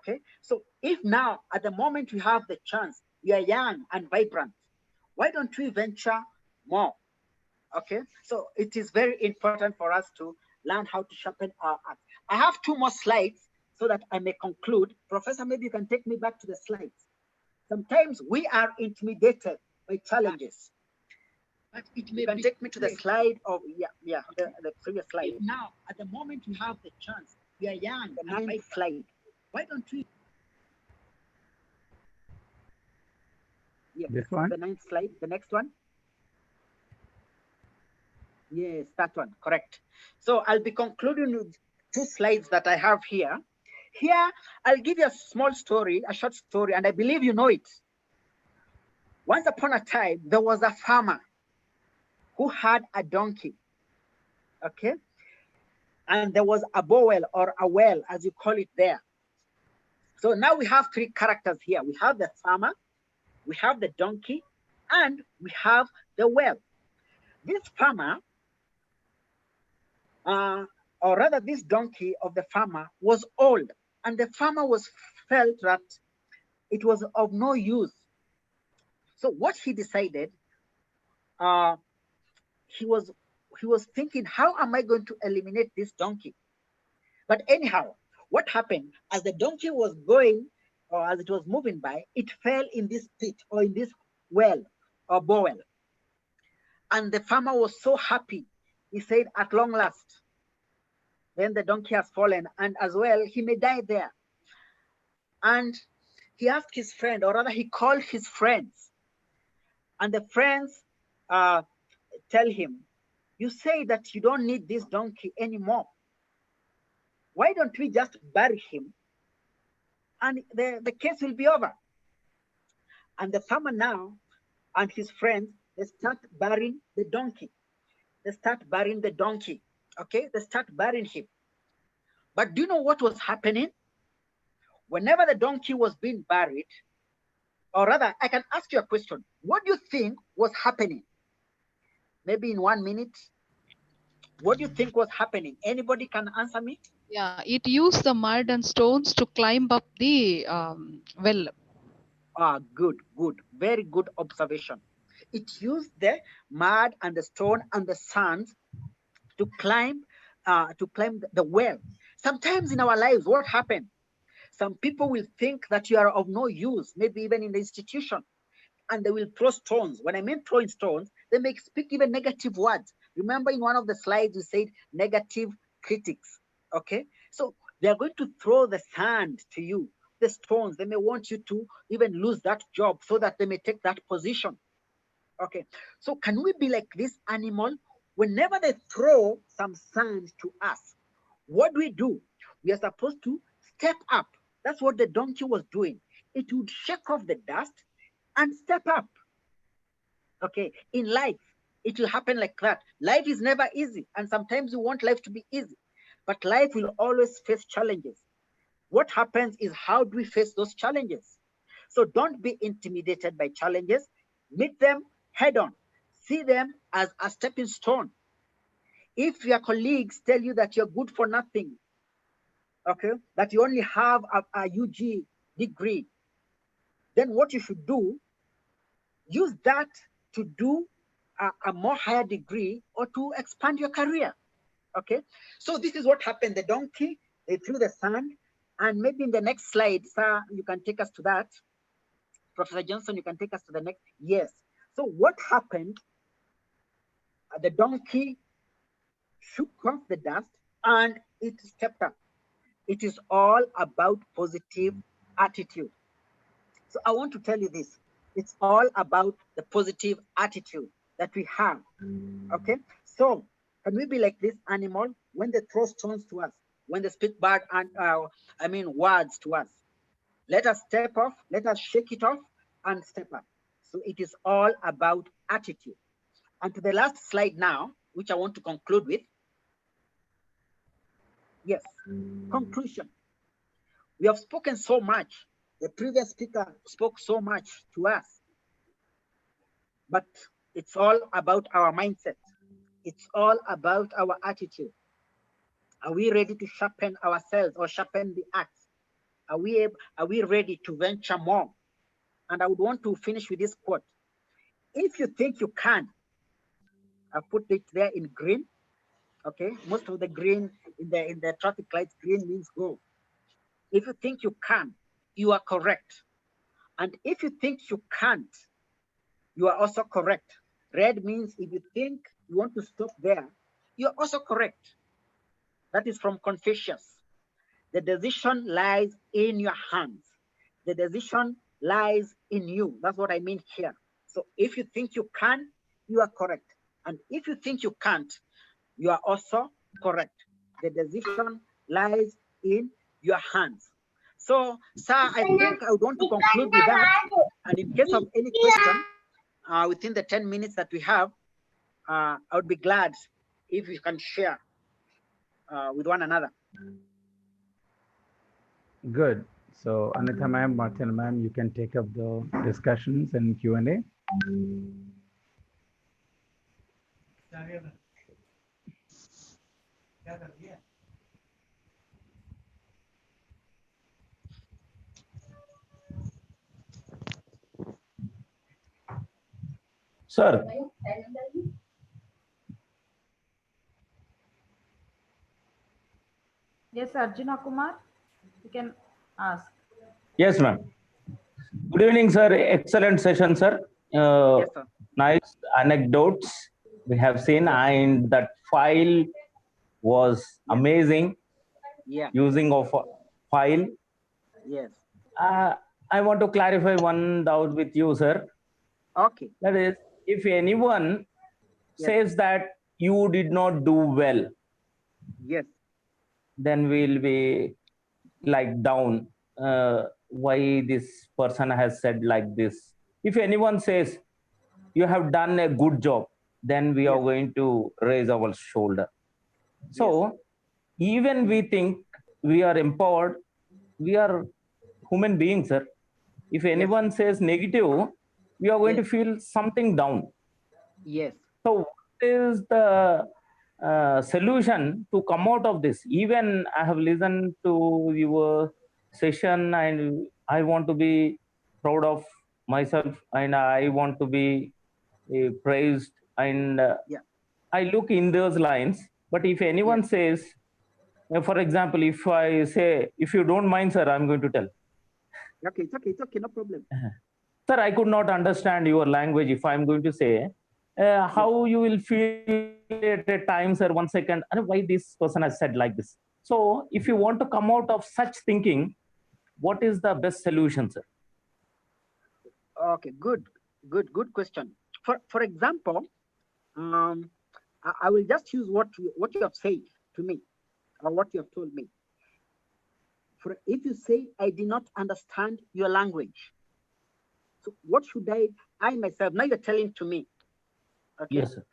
Okay, so if now at the moment we have the chance, we are young and vibrant, why don't we venture more? Okay, so it is very important for us to learn how to sharpen our art. I have two more slides so that I may conclude. Professor, maybe you can take me back to the slides. Sometimes we are intimidated by challenges. But it may you can take me to the slide of the previous slide. If now at the moment we have the chance, we are young, the ninth slide. Why don't we? Yeah, This one? the ninth slide, the next one. Yes, that one, correct. So I'll be concluding with two slides that I have here. Here, I'll give you a small story, a short story, and I believe you know it. Once upon a time, there was a farmer who had a donkey, okay? And there was a bowel or a well, as you call it there. So now we have three characters here. We have the farmer, we have the donkey, and we have the well. This farmer, or rather this donkey of the farmer was old, and the farmer felt that it was of no use. So what he decided, he was thinking, how am I going to eliminate this donkey? But anyhow, what happened as the donkey was going, or as it was moving by, it fell in this pit or in this well or bowel. And the farmer was so happy. He said, at long last, then the donkey has fallen, and as well, he may die there. And he asked his friend, or rather he called his friends, and the friends tell him, you say that you don't need this donkey anymore. Why don't we just bury him and the case will be over? And the farmer now and his friends, they start burying the donkey. They start burying the donkey, okay? They start burying him. But do you know what was happening? Whenever the donkey was being buried, or rather, I can ask you a question. What do you think was happening? Maybe in 1 minute. What do you think was happening? Anybody can answer me? Yeah, it used the mud and stones to climb up the well. Good. Very good observation. It used the mud and the stone and the sand to climb the well. Sometimes in our lives, what happened? Some people will think that you are of no use, maybe even in the institution, and they will throw stones. When I mean throwing stones, they may speak even negative words. Remember in one of the slides, we said negative critics, okay? So they are going to throw the sand to you, the stones. They may want you to even lose that job so that they may take that position, okay? So can we be like this animal? Whenever they throw some sand to us, what do? We are supposed to step up. That's what the donkey was doing. It would shake off the dust and step up. Okay, in life, it will happen like that. Life is never easy, and sometimes you want life to be easy, but life will always face challenges. What happens is, how do we face those challenges? So don't be intimidated by challenges. Meet them head on. See them as a stepping stone. If your colleagues tell you that you're good for nothing, okay, that you only have a UG degree, then what you should do, use that to do a more higher degree or to expand your career, okay? So this is what happened. The donkey, they threw the sand, and maybe in the next slide, sir, you can take us to that. Professor Johnson, you can take us to the next. Yes. So what happened? The donkey shook off the dust and it stepped up. It is all about positive attitude. So I want to tell you this. It's all about the positive attitude that we have, okay? So can we be like this animal when they throw stones to us, when they speak bad and words to us? Let us step off, let us shake it off and step up. So it is all about attitude. And to the last slide now, which I want to conclude with. Yes, conclusion. We have spoken so much. The previous speaker spoke so much to us. But it's all about our mindset. It's all about our attitude. Are we ready to sharpen ourselves or sharpen the axe? Are we ready to venture more? And I would want to finish with this quote. If you think you can, I put it there in green. Okay, most of the green in the traffic lights, green means go. If you think you can, you are correct. And if you think you can't, you are also correct. Red means if you think you want to stop there, you are also correct. That is from Confucius. The decision lies in your hands. The decision lies in you. That's what I mean here. So if you think you can, you are correct. And if you think you can't, you are also correct. The decision lies in your hands. So, sir, I think I would want to conclude with that. And in case of any question, within the 10 minutes that we have, I would be glad if we can share with one another. Good. So, Anita ma'am, Martin ma'am, you can take up the discussions and Q&A. Sir. Yes, Arjuna Kumar, you can ask. Yes, ma'am. Good evening, sir. Excellent session, sir. Yes, sir. Nice anecdotes we have seen, and that file was amazing. Yeah. Using of a file. Yes. I want to clarify one doubt with you, sir. Okay. That is, if anyone says that you did not do well, yes, then we'll be like down. Why this person has said like this? If anyone says you have done a good job, then we are going to raise our shoulder. So even we think we are empowered, we are human beings, sir. If anyone says negative, we are going to feel something down. Yes. So what is the solution to come out of this? Even I have listened to your session and I want to be proud of myself and I want to be praised and I look in those lines. But if anyone says, for example, if I say, if you don't mind, sir, I'm going to tell. Okay, it's okay, no problem. Sir, I could not understand your language. If I'm going to say, how you will feel at a time, sir, 1 second, why this person has said like this. So if you want to come out of such thinking, what is the best solution, sir? Okay, good question. For example, I will just use what you have said to me, or what you have told me. For if you say, I did not understand your language, so what should I myself, now you're telling to me. Okay. Yes, sir.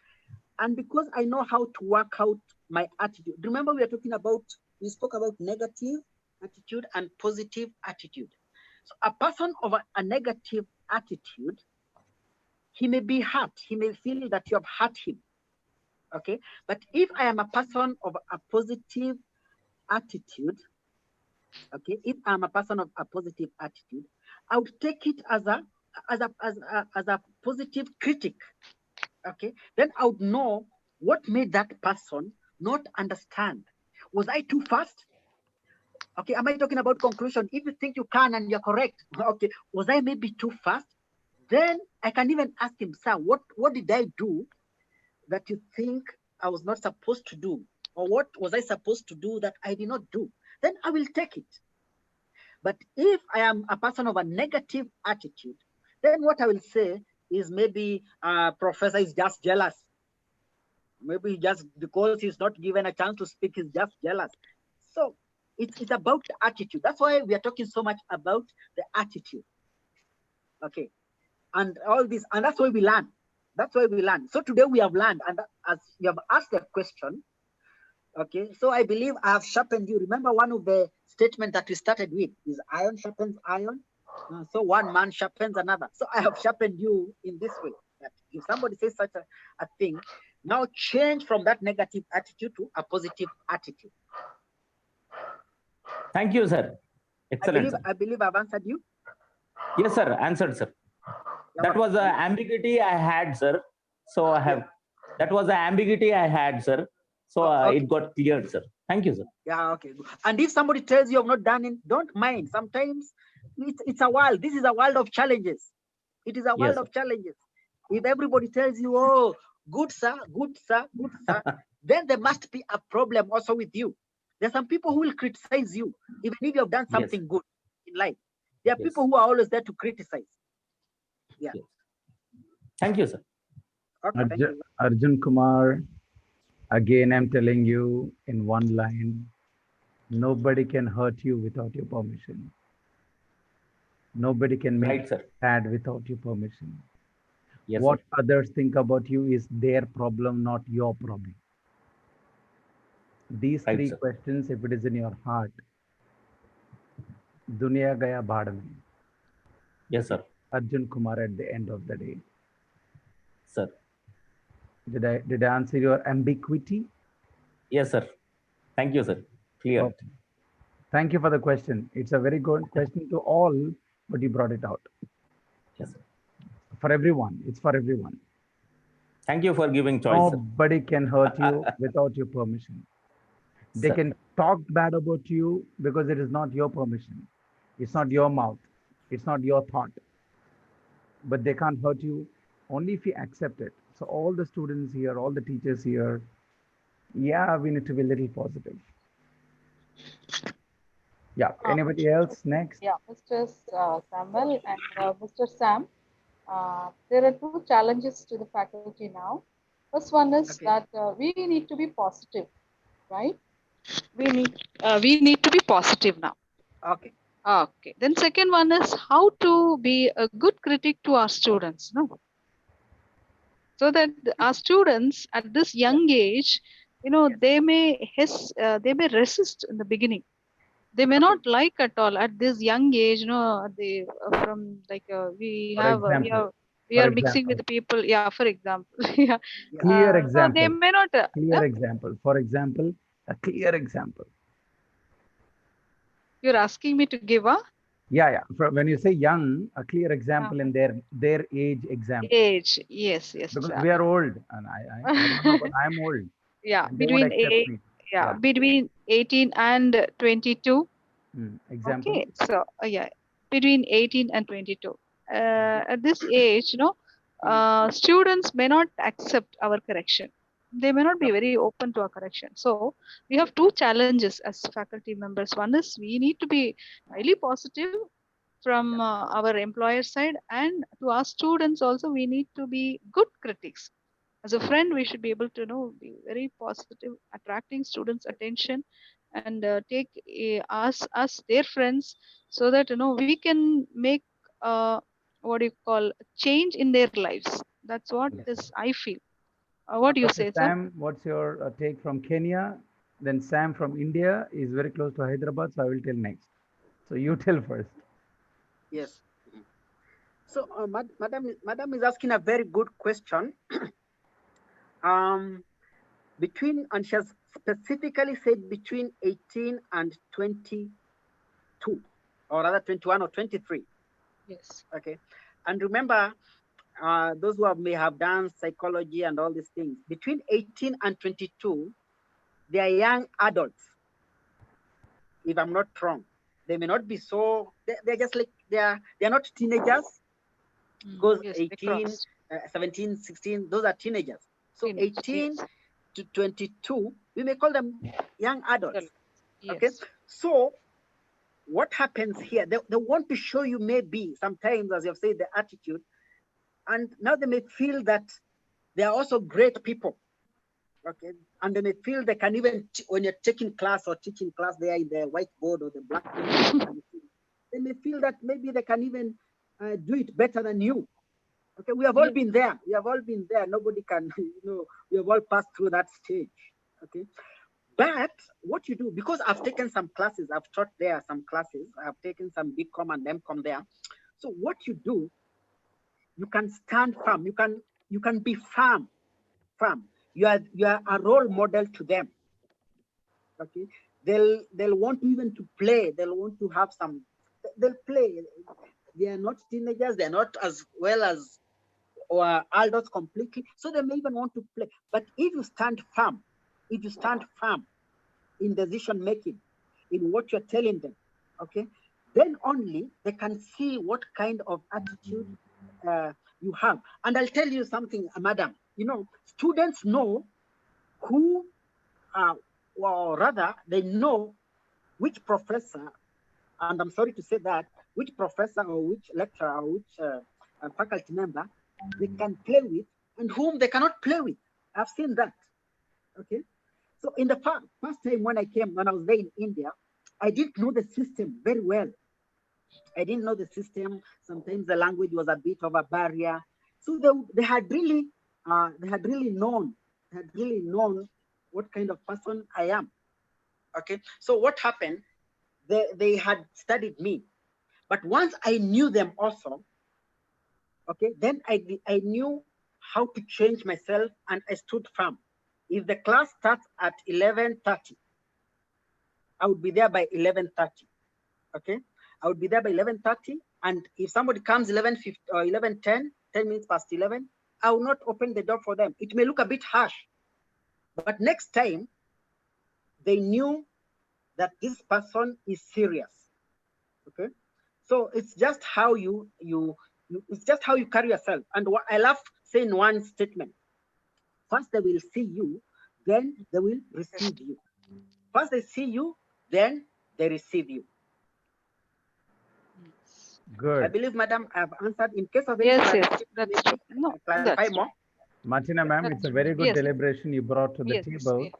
And because I know how to work out my attitude, remember we spoke about negative attitude and positive attitude. So a person of a negative attitude, he may be hurt. He may feel that you have hurt him. Okay. But if I am a person of a positive attitude, okay, if I'm a person of a positive attitude, I would take it as a positive critic. Okay, then I would know what made that person not understand. Was I too fast? Okay, am I talking about conclusion? If you think you can and you're correct, okay, was I maybe too fast? Then I can even ask him, sir, what did I do that you think I was not supposed to do? Or what was I supposed to do that I did not do? Then I will take it. But if I am a person of a negative attitude, then what I will say is maybe professor is just jealous. Maybe just because he's not given a chance to speak, he's just jealous. So it's about the attitude. That's why we are talking so much about the attitude. Okay. And all this, and that's why we learn. That's why we learn. So today we have learned, and as you have asked the question, okay, so I believe I have sharpened you. Remember one of the statements that we started with is iron sharpens iron. So one man sharpens another. So I have sharpened you in this way, that if somebody says such a thing, now change from that negative attitude to a positive attitude. Thank you, sir. Excellent, sir. I believe I've answered you. Yes, sir. Answered, sir. That was an ambiguity I had, sir. So I have, that was the ambiguity I had, sir. So Okay. it got cleared, sir. Thank you, sir. Yeah, okay. And if somebody tells you I've not done it, don't mind. Sometimes it's a world. This is a world of challenges. It is a world Yes, of challenges. If everybody tells you, oh, good sir, good sir, good sir, then there must be a problem also with you. There are some people who will criticize you, even if you have done something good in life. There are people who are always there to criticize. Yeah. Yes. Thank you, sir. Okay, thank you. Arjun Kumar, again, I'm telling you in one line, nobody can hurt you without your permission. Nobody can make Right, you sir. sad without your permission. Yes, What sir. others think about you is their problem, not your problem. These Right, three sir. questions, if it is in your heart, Dunya gaya bhaad mein. Yes, sir. Arjun Kumar at the end of the day. Sir. Did I answer your ambiguity? Yes, sir. Thank you, sir. Clear. Okay. Thank you for the question. It's a very good question to all, but you brought it out. Yes, sir. For everyone. It's for everyone. Thank you for giving choice, sir. Nobody can hurt you without your permission. They Sir. can talk bad about you because it is not your permission. It's not your mouth. It's not your thought. But they can't hurt you only if you accept it. So all the students here, all the teachers here, yeah, we need to be a little positive. Yeah. Anybody else next? Yeah, Mr. Samuel and Mr. Sam. There are two challenges to the faculty now. First one is that we need to be positive, right? We need to be positive now. Okay. Okay. Then second one is how to be a good critic to our students, no? So that our students at this young age, they may resist in the beginning. They may not like at all at this young age. They from like we are mixing with the people. Yeah, for example. Yeah. Clear So they example. may not. Clear example. For example, a clear example. You're asking me to give a. Yeah. When you say young, a clear example in their age example. Age, yes. Because we are old, and I don't know, but I'm old. Yeah, between between 18 and 22. Example. Okay, so between 18 and 22. At this age, students may not accept our correction. They may not be very open to our correction. So we have two challenges as faculty members. One is we need to be highly positive from our employer side, and to our students also we need to be good critics. As a friend, we should be able to be very positive, attracting students' attention, and take us their friends, so that we can make what do you call change in their lives. That's what is I feel. What do you say, sir? Sam, what's your take from Kenya? Then Sam from India is very close to Hyderabad, so I will tell next. So you tell first. Yes. So, madam is asking a very good question. And she has specifically said between 18 and 22, or rather 21 or 23. Yes. Okay. And remember, those who may have done psychology and all these things, between 18 and 22, they are young adults. If I'm not wrong, they may not be so. They're just like they're not teenagers. Because 18, 17, 16, those are teenagers. So 18 to 22, we may call them young adults. Yes. Okay. So what happens here? They want to show you maybe sometimes, as you've said, the attitude, and now they may feel that they are also great people. Okay. And they may feel they can even, when you're taking class or teaching class there in the whiteboard or the blackboard, they may feel that maybe they can even do it better than you. Okay, we have all been there. We have all been there. Nobody can, we have all passed through that stage. Okay. But what you do, because I've taken some classes, I've taught there some classes, I've taken some BCom and MCom there. So what you do, you can stand firm. You can be firm. You are a role model to them. Okay. they'll want even to play. They'll want to have some. They'll play. They are not teenagers. They're not as well as or adults completely. So they may even want to play. But if you stand firm in decision making, in what you're telling them, okay, then only they can see what kind of attitude you have. And I'll tell you something, madam. You know, students know who, or rather, they know which professor, and I'm sorry to say that, which professor or which lecturer or which faculty member they can play with and whom they cannot play with. I've seen that. Okay. So in the first time when I was there in India, I didn't know the system very well. I didn't know the system. Sometimes the language was a bit of a barrier. So they had really, they had really known what kind of person I am. Okay. So what happened? They had studied me, but once I knew them also, okay, then I knew how to change myself and I stood firm. If the class starts at 11:30, I would be there by 11:30. Okay, I would be there by 11:30, and if somebody comes 11:50 or 11:10, 10 minutes past 11, I will not open the door for them. It may look a bit harsh, but next time they knew that this person is serious. Okay, so it's just how it's just how you carry yourself. And what I love saying one statement: first they will see you, then they will receive you. First they see you, then they receive you. I Good. believe, madam, I have answered. In case of any Yes, clarification, that's maybe true. No, clarify that's more. true. Martina, ma'am, That's it's a true. very good Yes, deliberation you brought to the yes, table.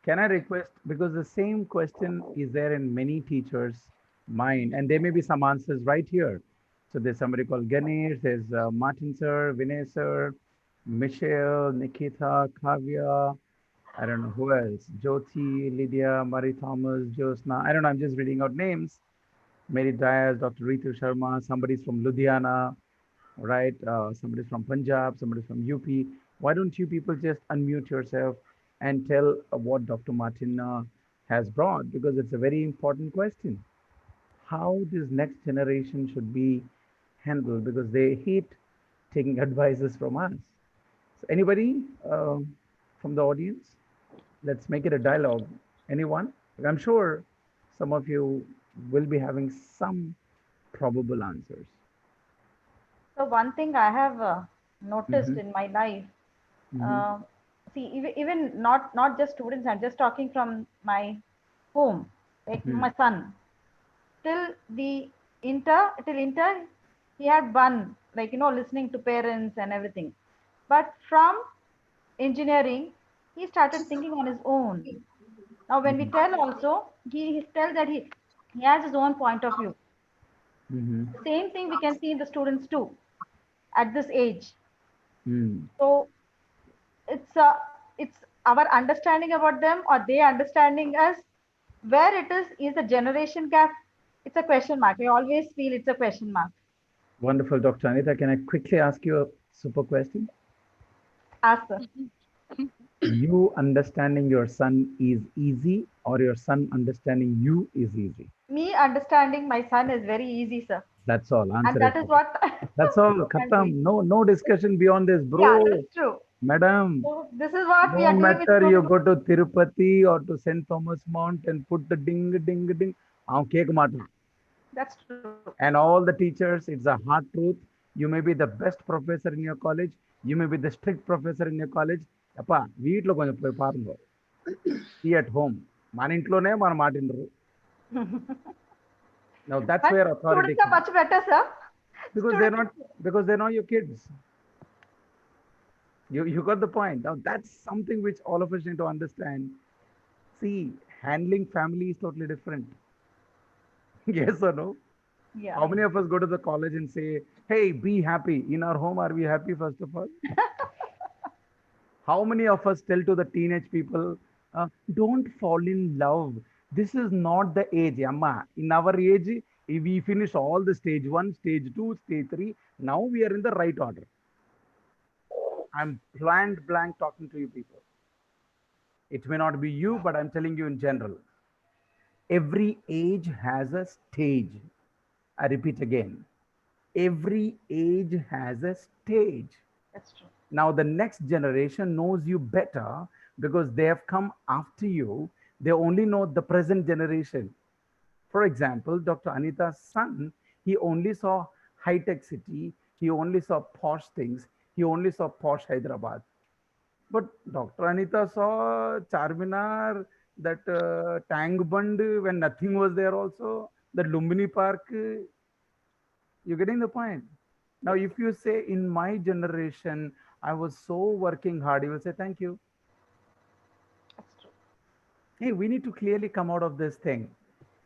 Can I request, because the same question is there in many teachers' mind, and there may be some answers right here. So there's somebody called Ganesh, there's Martin sir, Vinay sir, Michelle, Nikita, Kavya, I don't know who else, Jyoti, Lydia, Marie Thomas, Josna. I don't know, I'm just reading out names. Mary Diaz, Dr. Ritu Sharma, somebody's from Ludhiana, right? Somebody's from Punjab, somebody's from UP. Why don't you people just unmute yourself and tell what Dr. Martin has brought? Because it's a very important question. How this next generation should be handled, because they hate taking advices from us. So anybody from the audience? Let's make it a dialogue. Anyone? I'm sure some of you will be having some probable answers. So one thing I have noticed Mm-hmm. in my life, Mm-hmm. uh, see, even not just students. I'm just talking from my home, like Mm-hmm. my son. Till inter, he had one, like, listening to parents and everything. But from engineering, he started thinking on his own. Now, when we tell also, he tells that he has his own point of view. Mm-hmm. The same thing we can see in the students too at this age. Mm. So it's our understanding about them or they understanding us. Where it is a generation gap. It's a question mark. I always feel it's a question mark. Wonderful, Dr. Anita. Can I quickly ask you a super question? Ask her. You understanding your son is easy, or your son understanding you is easy? Me understanding my son is very easy, sir. That's all. And Answer that it. is what That's all. I'm Khatam. doing. No discussion beyond this, Yeah, bro. that's true. Madam, So this is what we no are doing with matter you students. go to Tirupati or to St. Thomas Mount and put the ding, ding, ding, cake matter. That's true. And all the teachers, it's a hard truth. You may be the best professor in your college. You may be the strict professor in your college. అప్పా వీటిలో కొంచెం పోయి పారుంగో be at home. మన ఇంట్లోనే మన మాట వినరు. Now that's But where authority students are comes. much better, sir. Because they're not, because they're not your kids. You got the point. Now that's something which all of us need to understand. See, handling family is totally different. Yes or no? Yeah. How many of us go to the college and say, hey, be happy? In our home, are we happy, first of all? How many of us tell to the teenage people, don't fall in love? This is not the age, Amma. In our age, if we finish all the stage 1, stage 2, stage 3, now we are in the right order. I'm blank talking to you people. It may not be you, but I'm telling you in general. Every age has a stage. I repeat again. Every age has a stage. That's true. Now, the next generation knows you better because they have come after you. They only know the present generation. For example, Dr. Anita's son, he only saw high tech city, he only saw posh things, he only saw posh Hyderabad. But Dr. Anita saw Charminar, that Tank Bund when nothing was there also, the Lumbini Park. You're getting the point. Now, Yes, if you say in my generation, I was so working hard, you will say thank you. that's true. Hey, we need to clearly come out of this thing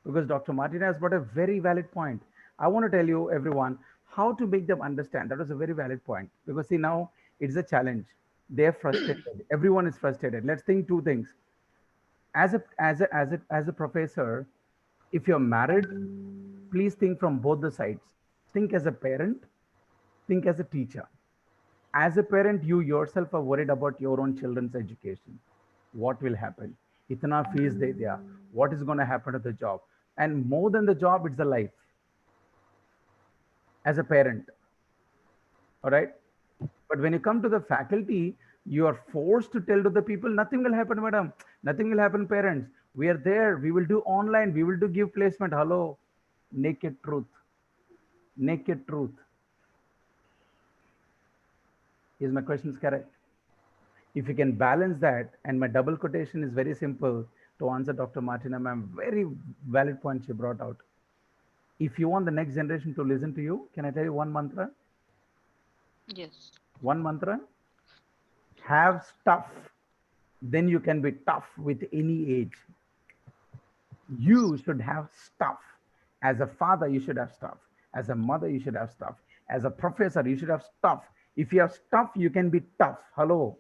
because Dr. Martina has brought a very valid point. I want to tell you, everyone, how to make them understand. That was a very valid point because see, now it's a challenge. They're frustrated. Everyone is frustrated. Let's think two things. As a professor, if you're married, please think from both the sides. Think as a parent, think as a teacher. As a parent, you yourself are worried about your own children's education. What will happen? Itna fees de diya. What is going to happen to the job? And more than the job, it's the life as a parent. All right. But when you come to the faculty, you are forced to tell to the people, nothing will happen, madam. Nothing will happen, parents. We are there. We will do online. We will do give placement. Hello. Naked truth. Naked truth. Is my questions correct? If you can balance that, and my double quotation is very simple to answer Dr. Martina, ma'am, very valid point she brought out. If you want the next generation to listen to you, can I tell you one mantra? Yes. One mantra? Have stuff. Then you can be tough with any age. You should have stuff. As a father, you should have stuff. As a mother, you should have stuff. As a professor, you should have stuff. If you have stuff, you can be tough. Hello.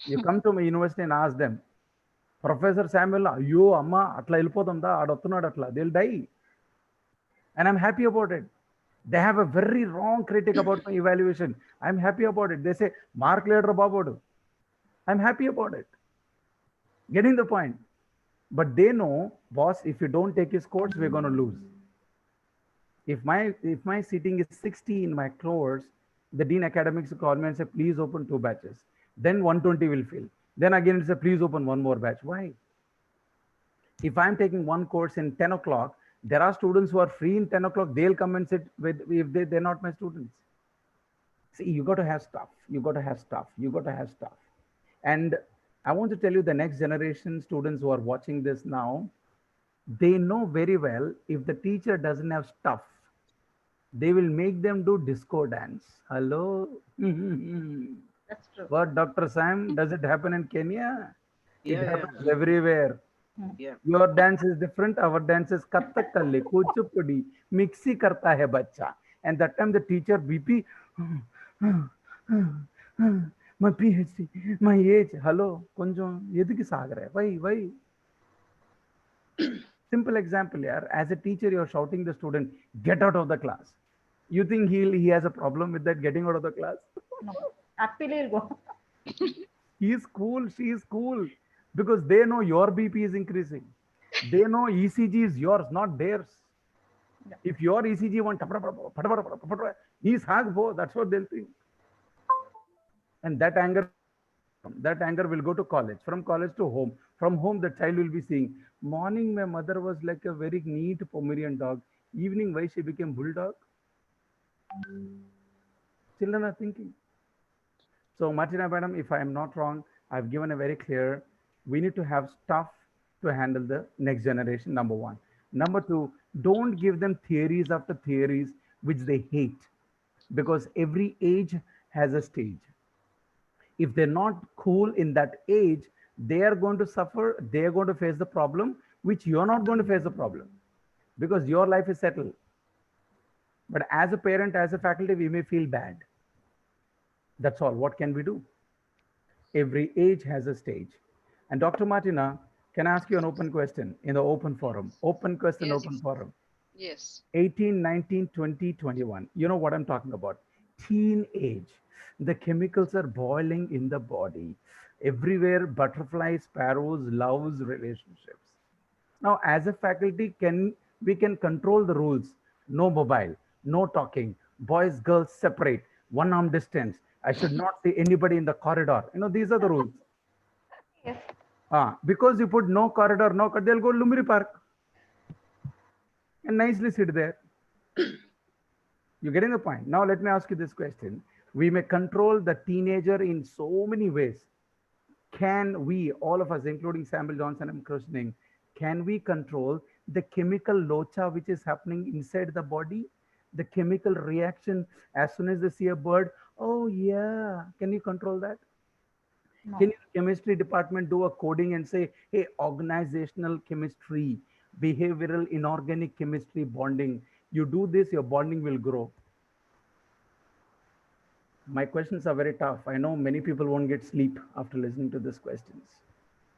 You come to my university and ask them, Professor Samuel, అయ్యో అమ్మ అట్లా వెళ్ళిపోతుందా ఆడొస్తున్నాడు అట్లా, they'll die. And I'm happy about it. They have a very wrong critic about my evaluation. I'm happy about it. They say, Mark later babodu. I'm happy about it. Getting the point. But they know, boss, if you don't take his course, we're going to lose. If my seating is 60 in my course, the Dean Academics will call me and say, please open 2 batches. Then 120 will fill. Then again, it's a please open 1 more batch. Why? If I'm taking one course in 10 o'clock, there are students who are free in 10 o'clock. They'll come and sit with, if they're not my students. See, you got to have stuff. You got to have stuff. You got to have stuff. And I want to tell you, the next generation students who are watching this now, they know very well if the teacher doesn't have stuff, they will make them do disco dance. Hello? That's true. What, Dr. Sam? Does it happen in Kenya? It Yeah, happens everywhere. yeah. Your dance is different. Our dance is Kathakali, Kuchipudi, Mixi karta hai bacha. And that time the teacher BP, my PhD, my age. Hello, konjam ediki saagare. Why? Simple example here. As a teacher, you're shouting the student, get out of the class. You think he has a problem with that getting out of the class? No. Happily will go. He is cool, she is cool. Because they know your BP is increasing. They know ECG is yours, not theirs. Yeah. If your ECG went, he's hagbo, that's what they'll think. And that anger will go to college, from college to home. From home, the child will be saying, morning, my mother was like a very neat Pomerian dog. Evening, why she became bulldog? Children are thinking. So, Martina, madam, if I am not wrong, I've given a very clear, we need to have stuff to handle the next generation, number one. Number two, don't give them theories after theories which they hate, because every age has a stage. If they're not cool in that age, they are going to suffer, they are going to face the problem, which you're not going to face the problem because your life is settled. But as a parent, as a faculty, we may feel bad. That's all. What can we do? Every age has a stage. And Dr. Martina, can I ask you an open question in the open forum? Open question, Yes. open forum. Yes. 18, 19, 20, 21. You know what I'm talking about. Teenage. The chemicals are boiling in the body. Everywhere, butterflies, sparrows, loves, relationships. Now, as a faculty, we can control the rules. No mobile, no talking, boys, girls separate, one arm distance. I should not see anybody in the corridor. These are the rules. Yes. Because you put no corridor, they'll go Lumri Park and nicely sit there. You're getting the point. Now, let me ask you this question. We may control the teenager in so many ways. Can we, all of us, including Samuel Johnson and questioning, can we control the chemical locha which is happening inside the body? The chemical reaction as soon as they see a bird. Oh, yeah. Can you control that? No. Can your chemistry department do a coding and say, hey, organizational chemistry, behavioral inorganic chemistry bonding? You do this, your bonding will grow. My questions are very tough. I know many people won't get sleep after listening to these questions.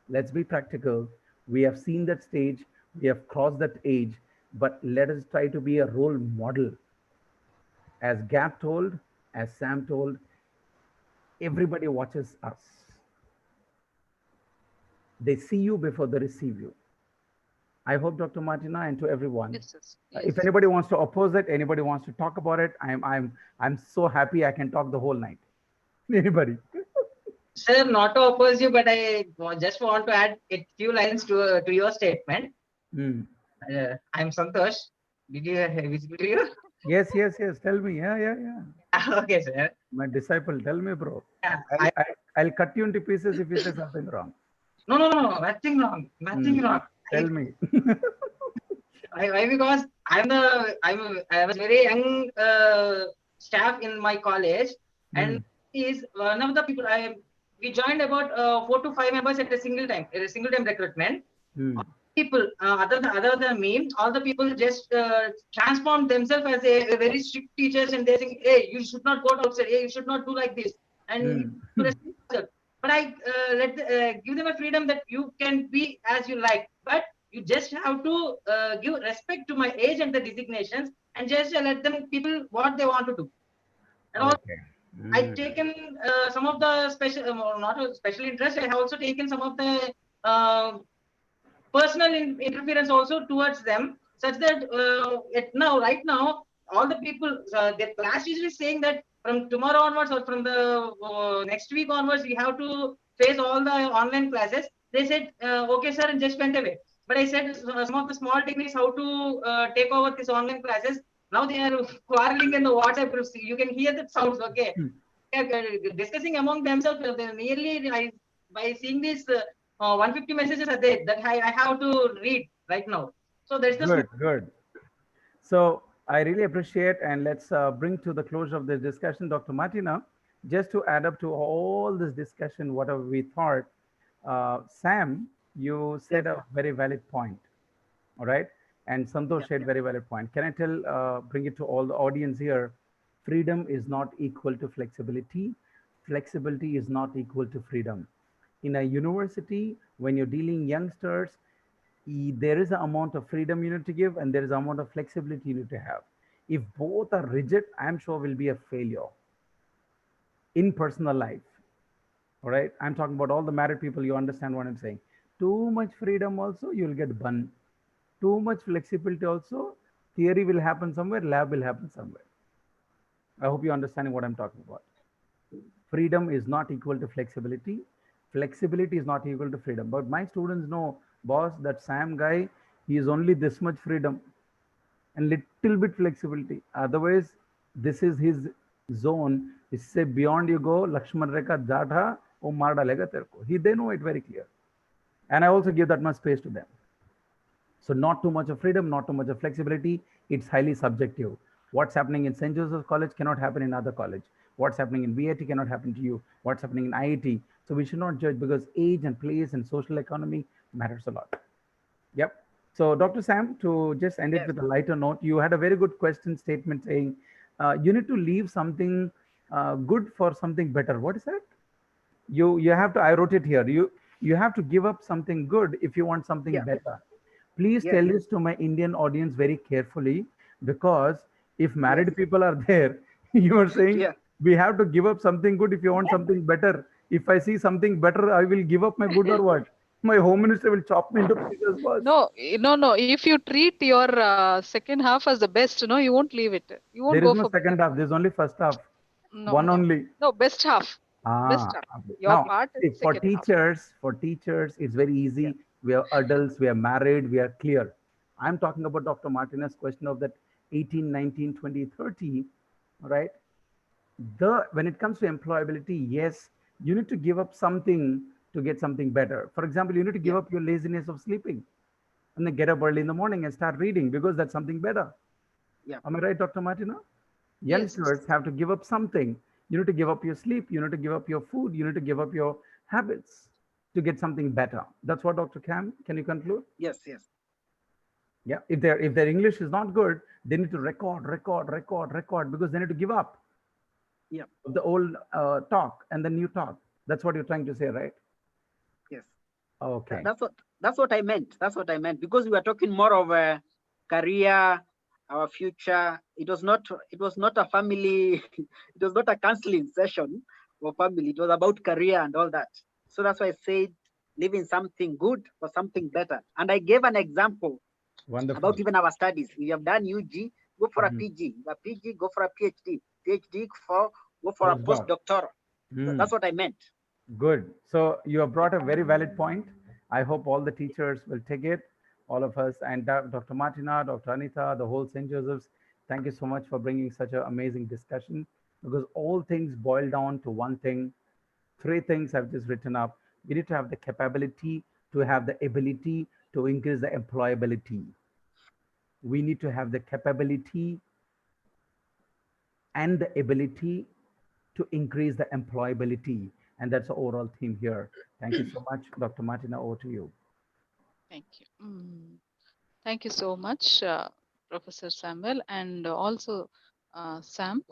Let's be practical. We have seen that stage, we have crossed that age, but let us try to be a role model. As Gap told, as Sam told, everybody watches us. They see you before they receive you. I hope, Dr. Martina, and to everyone. Yes, yes, If yes. anybody wants to oppose it, anybody wants to talk about it, I'm so happy I can talk the whole night. Anybody? Sir, not to oppose you, but I just want to add a few lines to your statement. I'm Santosh. Did you visible to you? Yes. Tell me. Yeah. Okay, sir. My disciple, tell me, bro. Yeah, I'll cut you into pieces if you say something wrong. No, nothing wrong. Nothing wrong. Tell me. Why? Because I was very young staff in my college, and he is one of the people. We joined about 4 to 5 members at a single time recruitment. People other than me, all the people just transformed themselves as a very strict teachers, and they think, hey, you should not go outside. Hey, you should not do like this, and but I give them a freedom that you can be as you like, but you just have to give respect to my age and the designations, and just let them people what they want to do. And also, I've taken some of the special, not a special interest. I have also taken some of the personal interference also towards them, such that right now, all the people, their class teacher is saying that from tomorrow onwards or from the next week onwards, we have to face all the online classes. They said, okay, sir, and just went away. But I said some of the small techniques how to take over these online classes. Now they are quarreling in the WhatsApp groups. You can hear the sounds, okay? They are discussing among themselves. They're nearly, by seeing this 150 messages are there that I have to read right now. So that's the good. So I really appreciate, and let's bring to the close of this discussion, Dr. Martina, just to add up to all this discussion, whatever we thought. Sam, you said a very valid point, all right? And Santosh said very valid point. Can I bring it to all the audience here? Freedom is not equal to flexibility. Flexibility is not equal to freedom. In a university, when you're dealing youngsters, there is an amount of freedom you need to give, and there is an amount of flexibility you need to have. If both are rigid, I'm sure will be a failure in personal life. All right, I'm talking about all the married people. You understand what I'm saying? Too much freedom also, you'll get bun. Too much flexibility also, theory will happen somewhere, lab will happen somewhere. I hope you're understanding what I'm talking about. Freedom is not equal to flexibility. Flexibility is not equal to freedom. But my students know, boss, that Sam guy, he is only this much freedom and little bit flexibility. Otherwise, this is his zone. Isse beyond you go, Lakshman Rekha Jatha, wo maar dalega terko. They know it very clear. And I also give that much space to them. So not too much of freedom, not too much of flexibility. It's highly subjective. What's happening in St. Joseph's College cannot happen in other college. What's happening in VIT cannot happen to you. What's happening in IIT. So we should not judge, because age and place and social economy matters a lot. Yep. So Dr. Sam, to just end it with a lighter note, you had a very good question statement saying you need to leave something good for something better. What is that? You have to, I wrote it here. You have to give up something good if you want something better. Please tell this to my Indian audience very carefully, because if married people are there, you are saying we have to give up something good if you want something better. If I see something better, I will give up my good or what? My home minister will chop me into pieces first. No, no. If you treat your second half as the best, no, you won't leave it. You won't There is go no for better. second half. There's only first half. No, One no, only. no. Best half. Best Ah, half. okay. Your Now, part is see, second half. for teachers, it's very Yeah. easy. We are adults, we are married, we are clear. I'm talking about Dr. Martinez's question of that 18, 19, 20, 30, right? When it comes to employability, yes, you need to give up something to get something better. For example, you need to give Yeah. up your laziness of sleeping and then get up early in the morning and start reading because that's something better. Yeah. Am I right, Dr. Martina? Yes. Youngsters have to give up something. You need to give up your sleep. You need to give up your food. You need to give up your habits to get something better. That's what Dr. Cam. Can you conclude? Yes. Yes. Yeah. If their English is not good, they need to record because they need to give up Yeah. the old talk and the new talk. That's what you're trying to say, right? Yes. Okay. That's what I meant. That's what I meant. Because we were talking more of a career, our future. It was not a family. It was not a counseling session for family. It was about career and all that. So that's why I said leaving something good for something better. And I gave an example about Wonderful. even our studies. If you have done UG, go for a Mhm. PG. A PG, go for a PhD. PhD for go for a Postdoc. postdoctoral. Mm. That's what I meant. Good. So you have brought a very valid point. I hope all the teachers will take it, all of us, and Dr. Martina, Dr. Anita, the whole St. Joseph's. Thank you so much for bringing such an amazing discussion because all things boil down to one thing. Three things I've just written up. We need to have the capability to have the ability to increase the employability. We need to have the capability and the ability to increase the employability. And that's the overall theme here. Thank you so much, Dr. Martina. Over to you. Thank you. Thank you so much, Professor Samuel, and also Sam,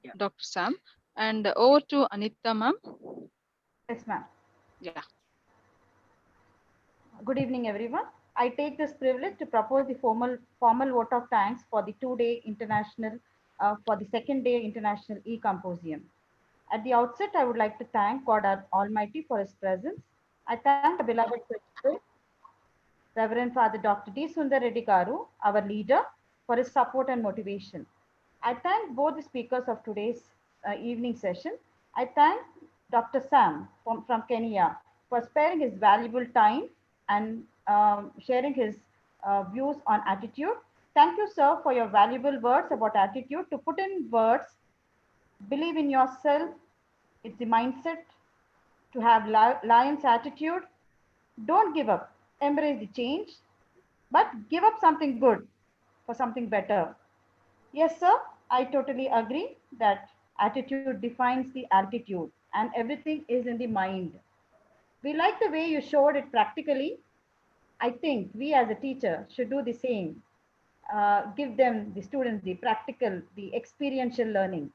Yeah. Dr. Sam. And over to Anita, ma'am. Yes, ma'am. Yeah. Good evening, everyone. I take this privilege to propose the formal vote of thanks for the for the second day International E-Symposium. At the outset, I would like to thank God Almighty for His presence. I thank our beloved principal, Reverend Father Dr. D. Sundar Reddy Garu, our leader, for his support and motivation. I thank both the speakers of today's evening session. I thank Dr. Sam from Kenya for sparing his valuable time and sharing his views on attitude. Thank you, sir, for your valuable words about attitude. To put in words, believe in yourself. It's the mindset to have lion's attitude. Don't give up. Embrace the change, but give up something good for something better. Yes, sir, I totally agree that attitude defines the altitude and everything is in the mind. We like the way you showed it practically. I think we as a teacher should do the same. Give them, the students, the practical, the experiential learning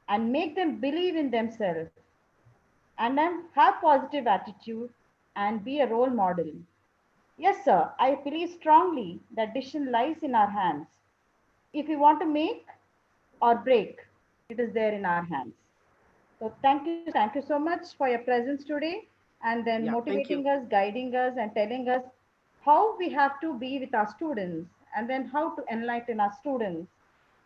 and make them believe in themselves and then have positive attitude and be a role model. Yes, sir, I believe strongly that decision lies in our hands. If we want to make or break, it is there in our hands. So thank you so much for your presence today and then Yeah. Thank motivating you. us, guiding us, and telling us how we have to be with our students and then how to enlighten our students,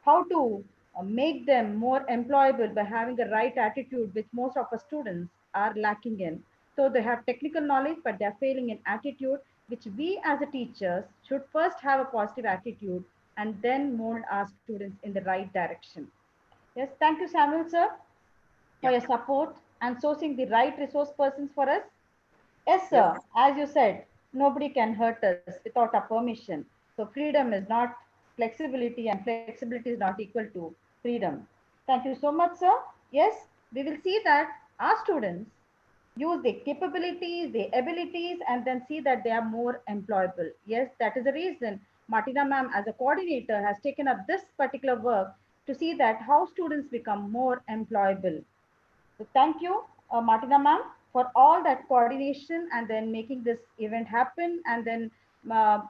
how to make them more employable by having the right attitude, which most of our students are lacking in. So they have technical knowledge, but they're failing in attitude, which we as a teachers should first have a positive attitude and then mold our students in the right direction. Yes, thank you, Samuel, sir, for Yeah. your support and sourcing the right resource persons for us. Yes, Yes. sir. As you said, nobody can hurt us without our permission. So freedom is not flexibility, and flexibility is not equal to freedom. Thank you so much, sir. Yes, we will see that our students use their capabilities, their abilities, and then see that they are more employable. Yes, that is the reason Martina ma'am, as a coordinator, has taken up this particular work to see that how students become more employable. So thank you, Martina ma'am, for all that coordination and then making this event happen and then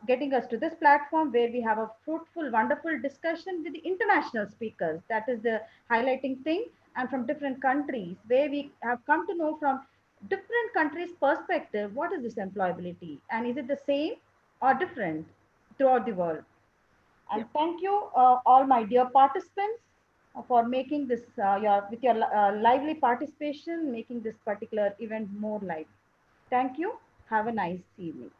getting us to this platform where we have a fruitful, wonderful discussion with the international speakers. That is the highlighting thing, and from different countries where we have come to know from different countries' perspective, what is this employability? And is it the same or different throughout the world? And thank you, all my dear participants, for making this with your lively participation, making this particular event more lively. Thank you. Have a nice evening.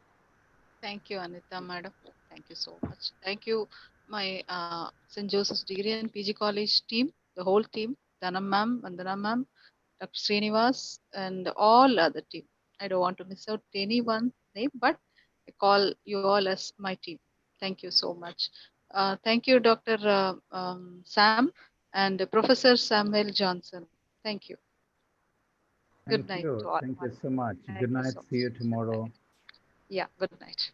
Thank you, Anita, madam. Thank you so much. Thank you, my St. Joseph's Degree and PG College team, the whole team, Dhanam ma'am, Vandana ma'am, Dr. Srinivas, and all other team. I don't want to miss out anyone's name, but I call you all as my team. Thank you so much. Thank you, Dr. Sam and Professor Samuel Johnson. Thank you. Good Thank night to you. all. Thank you so much. Thank Good you night. so See you much. tomorrow. Yeah, good night.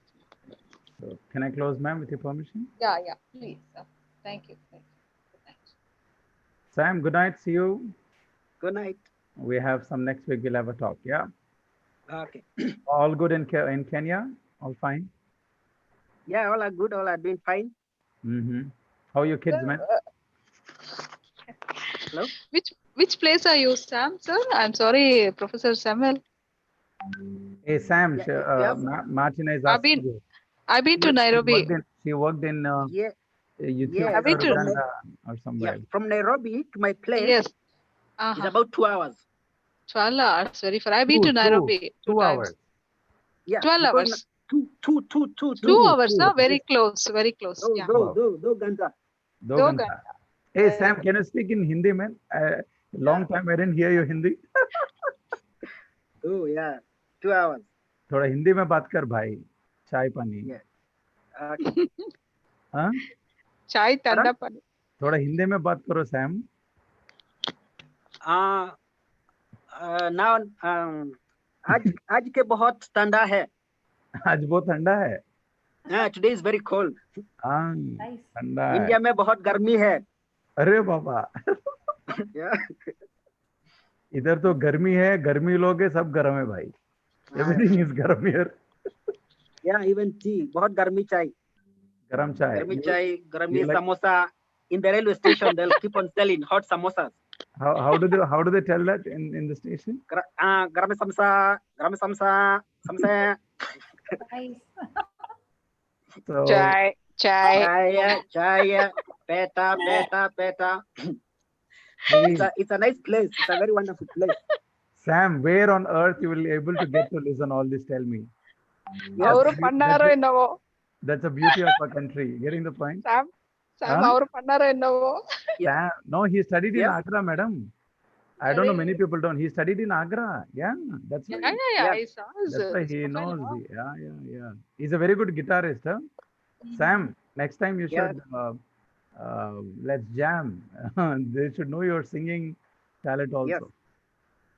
So, can I close, ma'am, with your permission? Yeah, please. Thank you. Good night. Sam, good night. See you. Good night. We have some next week. We'll have a talk. Yeah. Okay. All good in Kenya? All fine? Yeah, all are good. All are doing fine. How are your kids, man? Hello? Which place are you, Sam, sir? I'm sorry, Professor Samuel. Hey, Sam, Yeah, Martina is asking you. I've been to Nairobi. She worked in yeah, Ethiopia I've been or to Uganda or somewhere. from Nairobi to my place yes. is about 2 hours. 12 hours, very far. I've been to Nairobi 2 hours. Yeah, 12 hours. Two hours, no? Very close, very close. Yeah. Do Ganta. Do Ganta. Hey, Sam, can you speak in Hindi, man? Long time I didn't hear you Hindi. Oh, yeah. 2 hours. थोड़ा हिंदी में बात कर भाई. चाय पानी. Okay. हाँ? चाय ठंडा पानी. थोड़ा हिंदी में बात करो, Sam. Now, आज के बहुत ठंडा है. आज बहुत ठंडा है. Today is very cold. ठंडा है. इंडिया में बहुत गर्मी है. अरे बाबा. इधर तो गर्मी है, गर्मी लोग है, सब गर्म है भाई. Everything is गर्म here. Yeah, even tea. बहुत गर्मी चाय. गरम चाय. गर्मी चाय, गर्मी samosa. In the railway station, they'll keep on selling hot samosas. How do they tell that in the station? Garame samsa, samsa. So, chai, peta. It's a nice place. It's a very wonderful place. Sam, where on earth you will be able to get to listen all this? Tell me. Yes. That's the beauty of our country. Getting the point? Sam, our Pannara Sam, no, he studied in Agra, madam. I don't know, many people don't. He studied in Agra. Yeah, that's why. I saw. That's why he knows. Yeah. He's a very good guitarist. Huh? Sam, next time you should let's jam. They should know your singing talent also. Yes.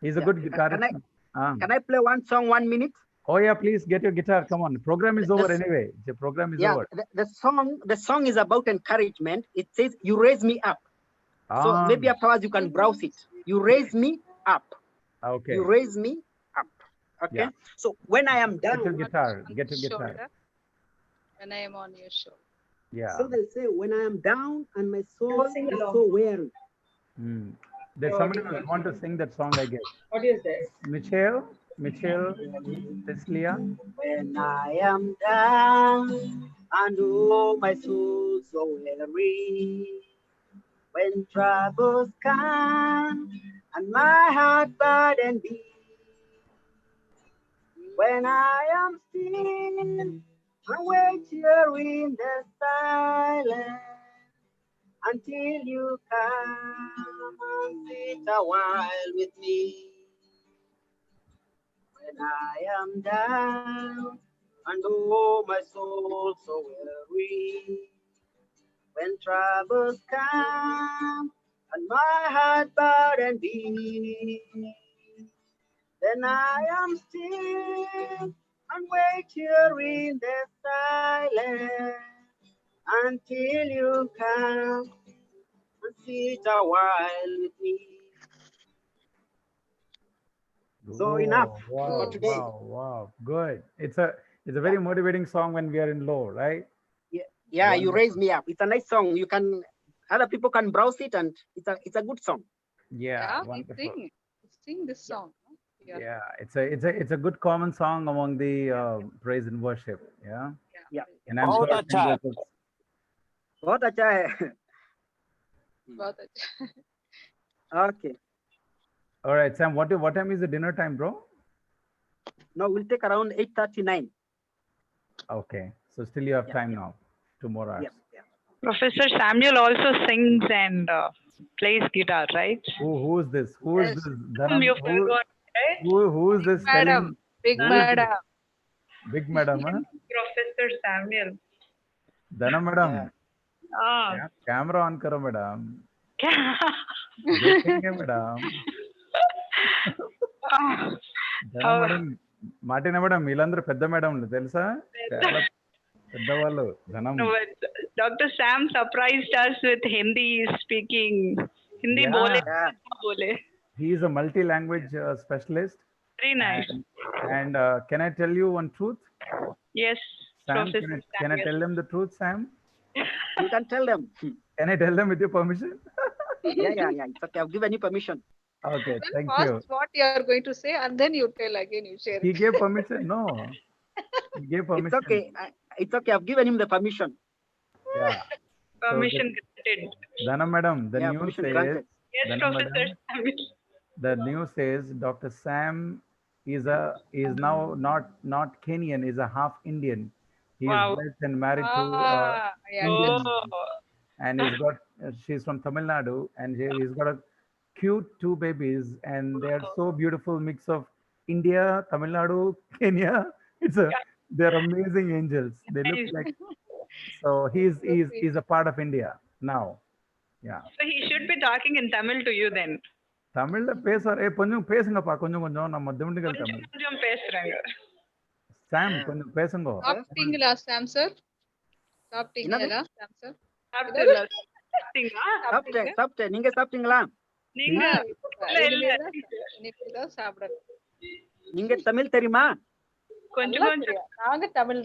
He's a good guitarist. Can I play one song 1 minute? Oh yeah, please get your guitar. Come on. The program is over anyway. The program is over. The song is about encouragement. It says, "You raise me up." So maybe afterwards you can browse it. You raise me up. Okay. You raise me up. Okay. Yeah. So when I am down, get your guitar. Get your guitar. When I am on your show. Yeah. So they say, when I am down and my soul is so weary. There's somebody who want to sing that song, I guess. What is this? Michelle, Cecilia. When I am down and oh my soul so weary, when troubles come and my heart burdened be, when I am still and wait here in the silence until you come and sit a while with me. When I am down and oh my soul so weary, when troubles come and my heart burdened be, then I am still and wait here in the silence until you come and sit a while with me. So enough for today. Wow, good. It's a very motivating song when we are in low, right? Yeah, you raise me up. It's a nice song. You can, other people can browse it, and it's a good song. Yeah, we sing this song. Yeah, it's a good common song among the praise and worship. Yeah, Yeah. and I'm बहुत sure अच्छा है. vocals. बहुत अच्छा है. बहुत अच्छा. Okay. All right, Sam. What time is the dinner time, bro? Now we'll take around 8:39. Okay, so still you have Yeah, time now. 2 more hours. Yeah. Professor Samuel also sings and plays guitar, right? Who is this? Who is Yes. this? Whom you forgot, right? Who is this Madam, telling? big who is this? madam. Big madam, huh? Professor Samuel. Dana madam. Yeah. Ah. Camera on karo madam. देखेंगे madam. Dana Oh. madam. Martina madam, వీళ్ళందరూ పెద్ద madam తెలుసా? చాలా పెద్దవాళ్ళు ధనం. No, but Dr. Sam surprised us with Hindi speaking. Hindi Yeah. bole, Yeah. bole. He is a multi-language specialist. Very nice. And can I tell you one truth? Yes, Sam, Professor can I Samuel. tell them the truth, Sam? You can tell them. Can I tell them with your permission? Yeah. It's okay. I've given you permission. Okay, thank First, you. what you are going to say, and then you tell again. You share. He gave permission. No, he gave permission. It's okay. It's okay. I've given him the permission. Yeah. Permission granted. Dana madam, the Yeah, news permission says. granted. Yes, Dana Professor madam, Samuel. the news says Dr. Sam is now not Kenyan, is a half Indian. He Wow. is blessed and married to Yeah. Indian, Oh. and he's got she's from Tamil Nadu, and he's got a cute 2 babies, and they are so beautiful mix of India, Tamil Nadu, Kenya. They're amazing angels. They look Nice. like, so he's a part of India now. Yeah. So he should be talking in Tamil to you then. தமிழ்ல பேசுவார். கொஞ்சம் பேசுங்கப்பா, கொஞ்சம் நம்ம திண்டுக்கல் தமிழ். கொஞ்சம் பேசுறாங்க. சாம் கொஞ்சம் பேசுங்க. சாப்பிட்டீங்களா சாம் சார்? சாப்பிட்டீங்களா சாம் சார்? சாப்பிட்டேன். நீங்க சாப்பிட்டீங்களா? நீங்க இனிமேதான் சாப்பிடணும். நீங்க தமிழ் தெரியுமா? கொஞ்சம் நாங்க தமிழ்